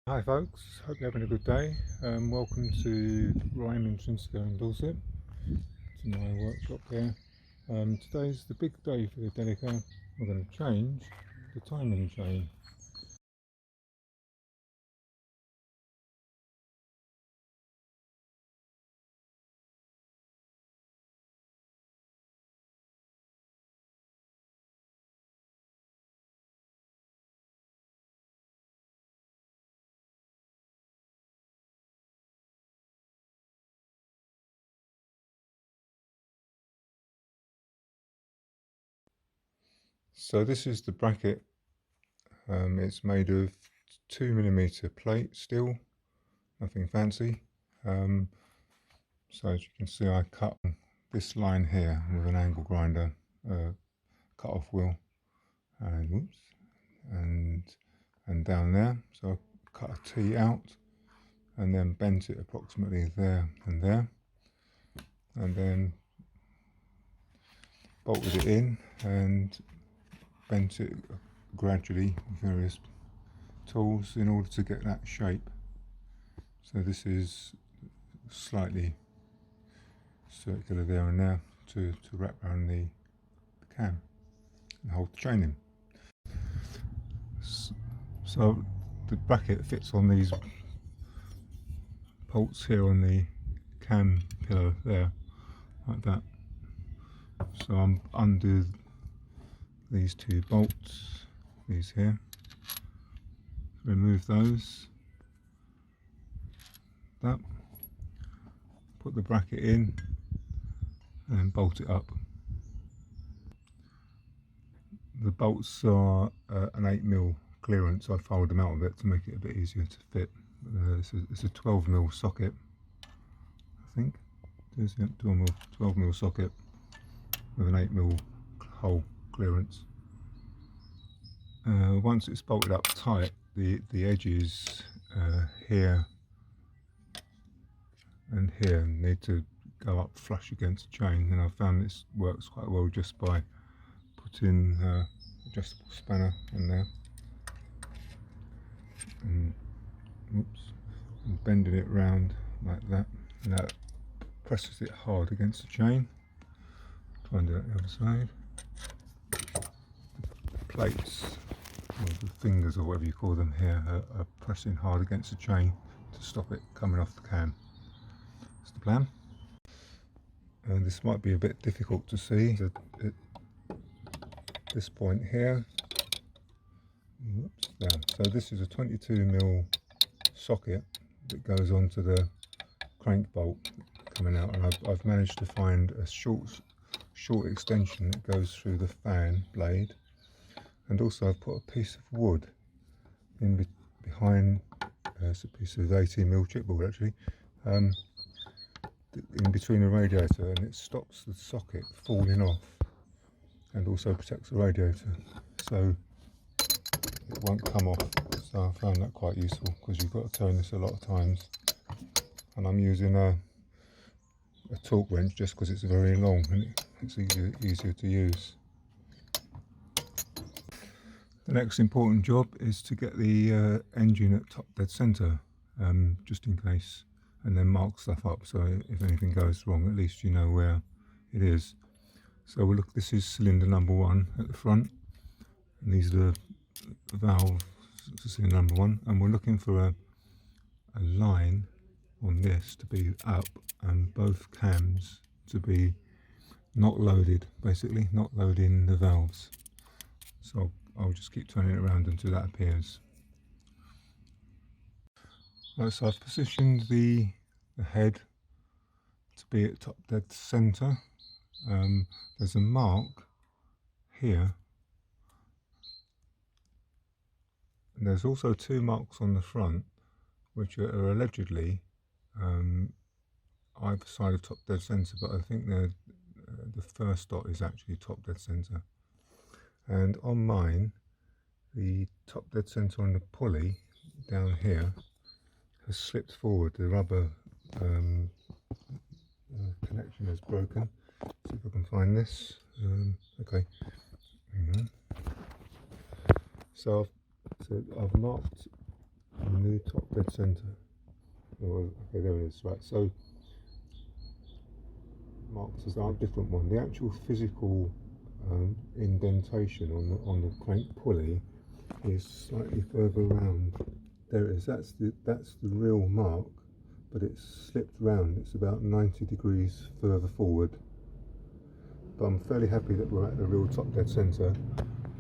Hi folks, hope you're having a good day. Welcome to Ryman in Dorset, to my workshop here. Today's the big day for the Delica. We're going to change the timing chain. So this is the bracket. It's made of 2mm plate steel, nothing fancy. So as you can see, I cut this line here with an angle grinder, cut off wheel, and whoops, and down there. So I cut a T out and then bent it approximately there, and then bolted it in and bent it gradually with various tools in order to get that shape. So this is slightly circular there and there to wrap around the cam and hold the chain in. So the bracket fits on these bolts here on the cam pillar there, like that. So I'm under these two bolts, these here, remove those, that, put the bracket in and then bolt it up. The bolts are an 8mm clearance. I folded them out a bit to make it a bit easier to fit. It's a 12mm socket, I think. There's a 12mm socket with an 8mm hole clearance. Once it's bolted up tight, the edges here and here need to go up flush against the chain, and I found this works quite well just by putting adjustable spanner in there and, and bending it round like that, and that presses it hard against the chain. Try and do that the other side. The plates, or the fingers or whatever you call them here, are pressing hard against the chain to stop it coming off the cam. That's the plan. And this might be a bit difficult to see at this point here. Whoops, there. So this is a 22mm socket that goes onto the crank bolt coming out, and I've managed to find a short extension that goes through the fan blade, and also I've put a piece of wood in behind. It's a piece of 18mm chipboard actually, in between the radiator, and it stops the socket falling off and also protects the radiator, so it won't come off. So I found that quite useful because you've got to turn this a lot of times, and I'm using a torque wrench just because it's very long and it's easier to use. The next important job is to get the engine at top dead centre, just in case, and then mark stuff up so if anything goes wrong at least you know where it is. So we'll look, this is cylinder number 1 at the front, and these are the valves to cylinder number 1, and we're looking for a line on this to be up and both cams to be not loaded, basically not loading the valves. So I'll just keep turning it around until that appears. Right, so I've positioned the head to be at top dead centre. There's a mark here, and there's also 2 marks on the front which are allegedly either side of top dead centre, but I think the first dot is actually top dead centre. And on mine, the top dead centre on the pulley down here has slipped forward. The rubber connection is broken. See if I can find this. Okay, hang on. So I've marked new top dead centre. Oh, okay, there it is. Right, so marks as our different one. The actual physical indentation on the crank pulley is slightly further around. There it is. That's the real mark, but it's slipped round. It's about 90 degrees further forward. But I'm fairly happy that we're at the real top dead centre.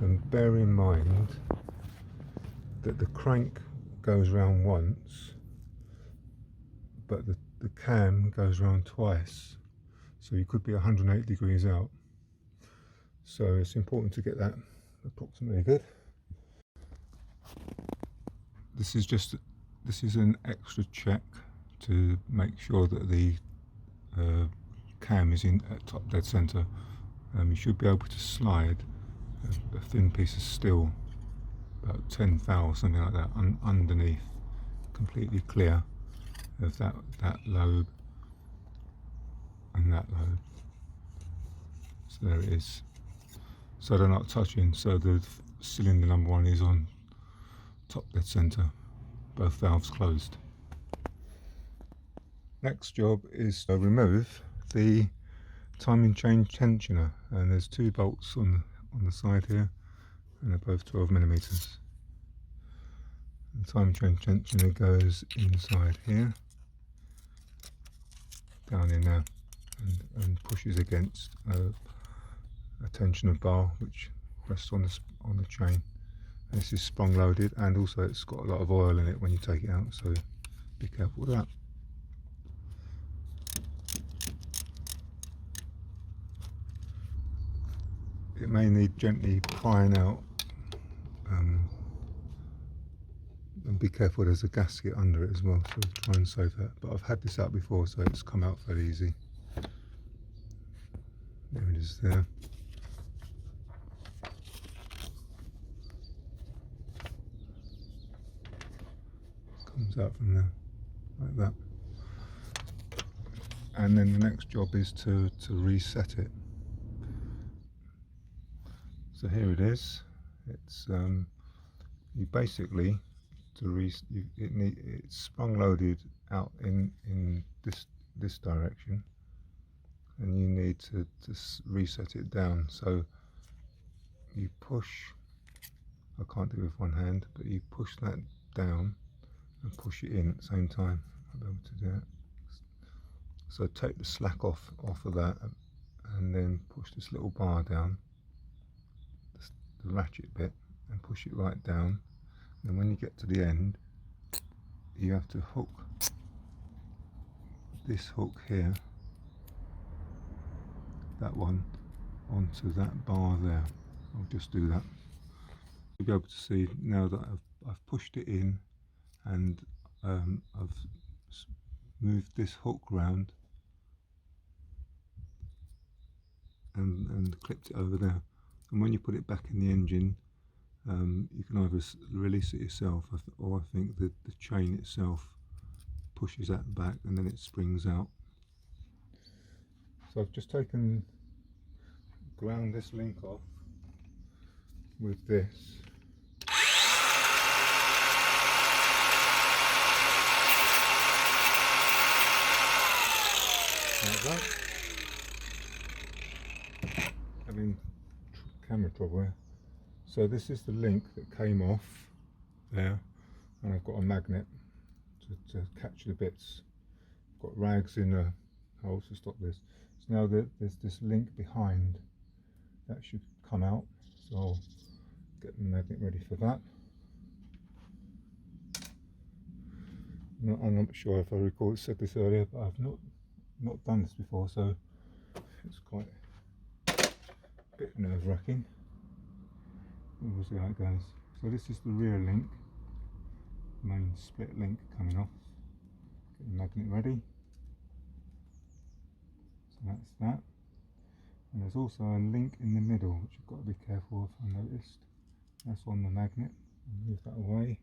And bear in mind that the crank goes round once, but the cam goes round twice. So you could be 108 degrees out. So it's important to get that approximately good. This is an extra check to make sure that the cam is in at top dead centre. You should be able to slide a thin piece of steel, about 10 thou, something like that, underneath, completely clear of that lobe and that lobe. So there it is. So they're not touching. So the cylinder number 1 is on top dead centre, both valves closed. Next job is to remove the timing chain tensioner, and there's 2 bolts on the side here, and they're both 12mm. The timing chain tensioner goes inside here, down in there, and pushes against a tensioner bar which rests on the chain. And this is sprung loaded, and also it's got a lot of oil in it when you take it out, so be careful with that. It may need gently prying out, and be careful, there's a gasket under it as well, so try and save that. But I've had this out before, so it's come out fairly easy. There it is there. Comes out from there, like that. And then the next job is to reset it. So here it is. It's you basically it's sprung loaded out in this direction, and you need to reset it down. So you push. I can't do it with one hand, but you push that down and push it in at the same time. I'll be able to do it. So take the slack off of that, and then push this little bar down, the ratchet bit, and push it right down. And when you get to the end, you have to hook this hook here, that one, onto that bar there. I'll just do that. You'll be able to see now that I've pushed it in, and I've moved this hook round and clipped it over there. And when you put it back in the engine, you can either release it yourself, or I think that the chain itself pushes that back and then it springs out. So I've just ground this link off with this. Like that. Having camera trouble here. So this is the link that came off there, and I've got a magnet to catch the bits. I've got rags in the holes to stop this. So now there's this link behind that should come out, so I'll get the magnet ready for that. I'm not sure if I said this earlier, but I've not done this before, so it's quite a bit nerve-wracking. We'll see how it goes. So this is the rear link, main split link coming off. Get the magnet ready. So that's that. And there's also a link in the middle, which you've got to be careful of, I noticed. That's on the magnet. I'll move that away.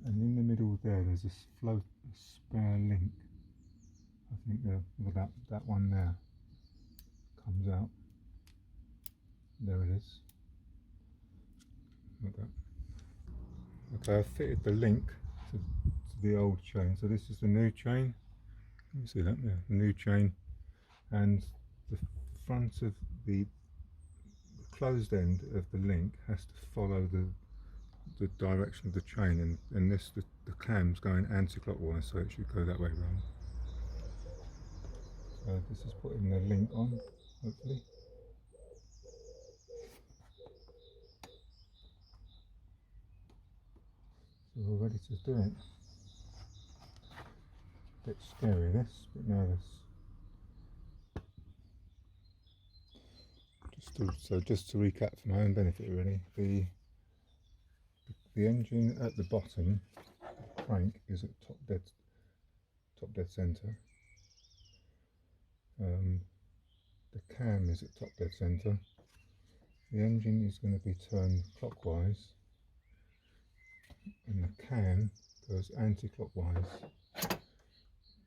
And in the middle there's a spare link. I think that one there comes out. There it is. Like that. Okay, I've fitted the link to the old chain. So this is the new chain. Can you see that? Yeah, the new chain, and the front of the closed end of the link has to follow the direction of the chain, and this the cam's going anti-clockwise, so it should go that way round. So this is putting the link on, hopefully. So we're ready to do it. Bit scary this, bit nervous. Just to recap for my own benefit really, the engine at the bottom, the crank is at top dead centre. The cam is at top dead centre. The engine is going to be turned clockwise, and the cam goes anti-clockwise.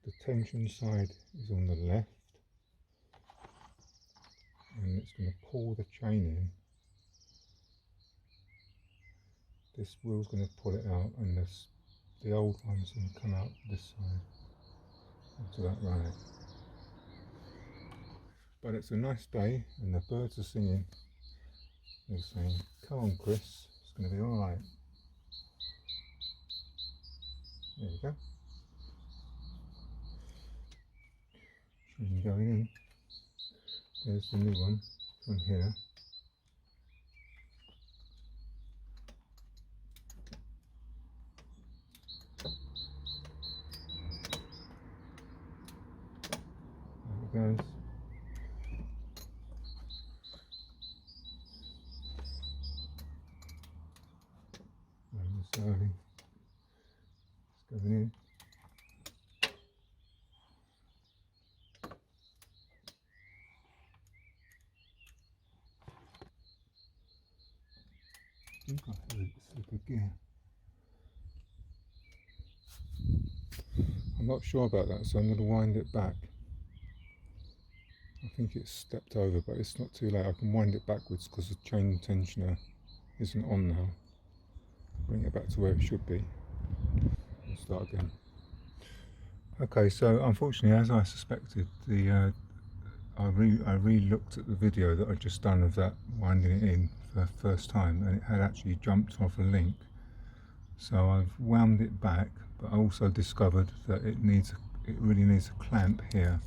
The tension side is on the left, and it's going to pull the chain in. This wheel's going to pull it out, and the old one's going to come out this side onto that rag. But it's a nice day, and the birds are singing. They're saying, "Come on, Chris, it's going to be all right." There you go. Train going in. There's the new one from here. There it goes. Going slowly. It's going in. I think I heard it slip a gear. I'm not sure about that, so I'm going to wind it back. I think it's stepped over, but it's not too late. I can wind it backwards because the chain tensioner isn't on now. Bring it back to where it should be and start again. Okay, so unfortunately, as I suspected, I re-looked at the video that I'd just done of that winding it in for the first time, and it had actually jumped off a link. So I've wound it back, but I also discovered that it really needs a clamp here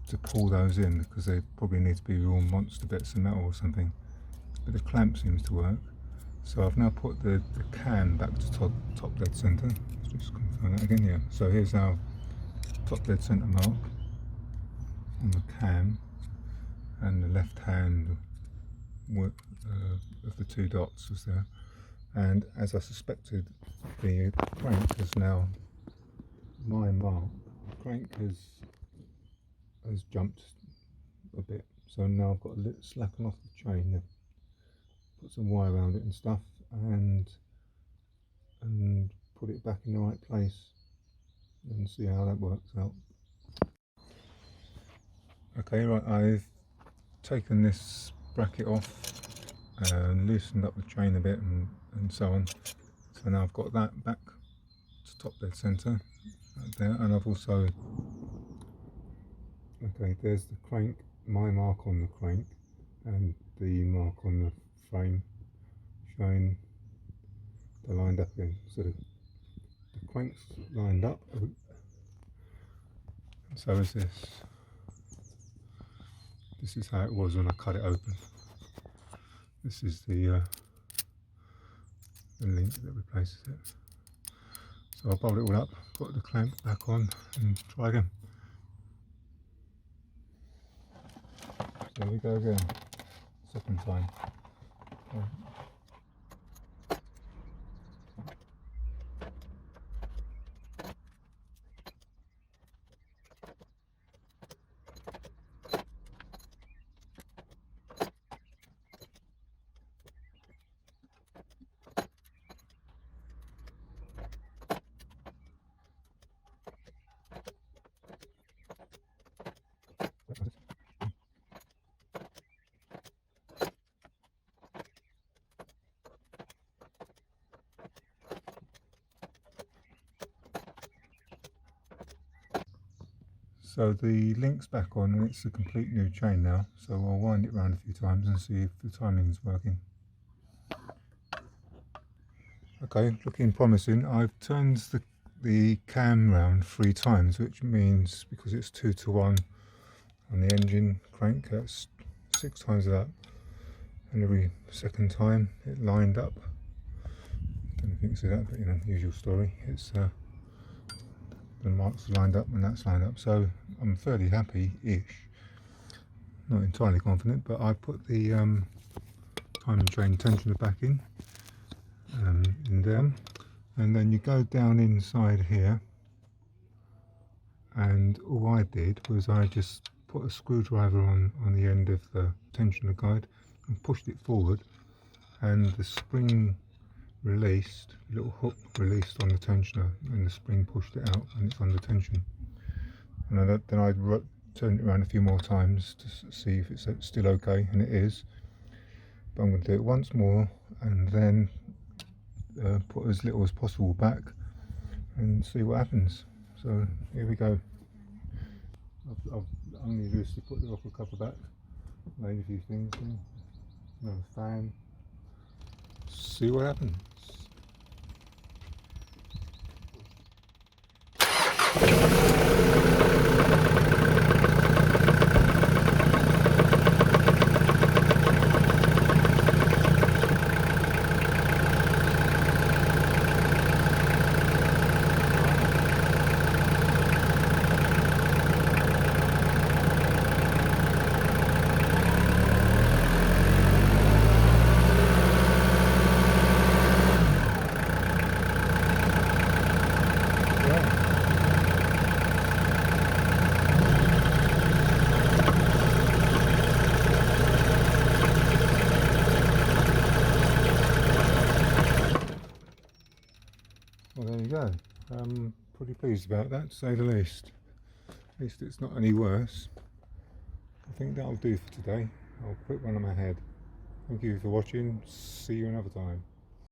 to pull those in, because they probably need to be real monster bits of metal or something. But the clamp seems to work. So I've now put the cam back to top dead centre. Let's just confirm that again. Yeah. So here's our top dead centre mark on the cam, and the left hand of the two dots was there. And as I suspected, the crank has now my mark. The crank has jumped a bit, so now I've got a little slacken off the chain, put some wire around it and stuff, and put it back in the right place and see how that works out. Okay, right, I've taken this bracket off and loosened up the chain a bit and so on. So now I've got that back to top dead centre right there, and I've also, okay, there's the crank, my mark on the crank, and the mark on the frame showing they're lined up again. So the crank's lined up, and so is this. This is how it was when I cut it open. This is the link that replaces it. So I'll bolt it all up, put the clamp back on, and try again. So we go again, second time. Okay. So the link's back on and it's a complete new chain now, so I'll wind it around a few times and see if the timing's working. Okay, looking promising. I've turned the cam round 3 times, which means, because it's 2 to 1 on the engine crank, that's 6 times that, and every second time it lined up. Don't know if you can see that, but you know, usual story. It's the marks are lined up and that's lined up, so I'm fairly happy-ish. Not entirely confident, but I put the timing chain tensioner back in there, and then you go down inside here, and all I did was I just put a screwdriver on the end of the tensioner guide and pushed it forward, and the spring released, a little hook released on the tensioner, and the spring pushed it out and it's under tension. And then I turned it around a few more times to see if it's still okay, and it is. But I'm going to do it once more and then put as little as possible back and see what happens. So here we go. I've only loosely put the rocker cover back, made a few things, another fan. See what happens. Well, there you go. I'm pretty pleased about that, to say the least. At least it's not any worse. I think that'll do for today. I'll put one on my head. Thank you for watching. See you another time.